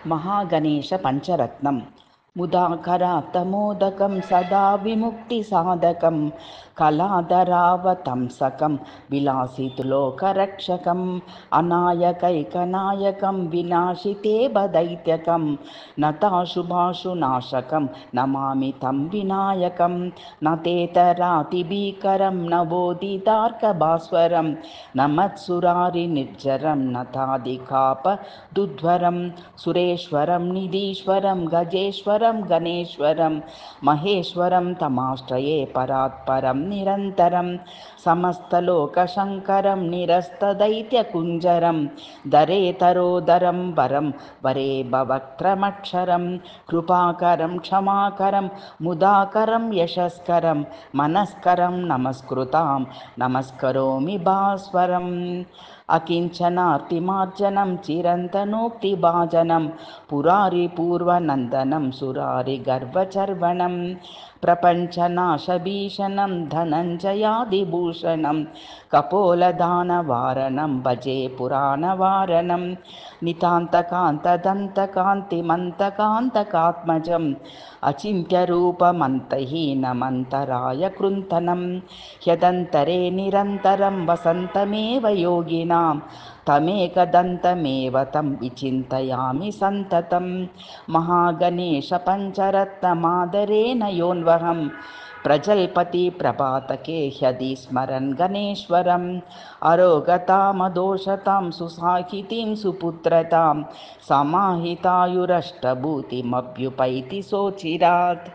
महागणेश पंचरत्नम मुदाकरात्तमोदकं सदा विमुक्तिसाधकं कलाधरावतंसकं विलासितुलोकरक्षकम् अनायकैकनायकं विनाशितेभदैत्यकं नताशुभाशुनाशकं नमामि तं विनायकं न तेतरातिभीकरं नवोदितार्कभास्वरं नमत्सुरारिनिर्जरं नतादिकापदुध्वरं सुरेश्वरं निधीश्वरं गजेश्वरं गणेश्वरं महेश्वरं तमाश्रये परात्परं निरन्तरं समस्तलोकशङ्करं निरस्तदैत्यकुञ्जरं दरेतरोदरं वरं वरे भवक्त्रमक्षरं कृपाकरं क्षमाकरं मुदाकरं यशस्करं मनस्करं नमस्कृतां नमस्करोमि भास्वरम् अकिञ्चनार्तिमार्जनं चिरन्तनोक्तिभाजनं पुरारिपूर्वनन्दनं सुरारिगर्वचर्वणं प्रपञ्चनाशभीषणं धनञ्जयादिभूषणं कपोलदानवारणं भजे पुराणवारणं नितान्तकान्तदन्तकान्तिमन्तकान्तकात्मजम् अचिन्त्यरूपमन्तहीनमन्तराय कृन्तनं ह्यदन्तरे निरन्तरं वसन्तमेव योगिनां तमेकदन्तमेव तं विचिन्तयामि सन्ततं महागणेश पञ्चरत्नमादरेण योऽन्वहं प्रजल्पति प्रभातके ह्यदि स्मरन् गणेश्वरम् अरोगतामदोषतां सुसाहितीं सुपुत्रतां समाहितायुरष्टभूतिमभ्युपैति सोचिरात्।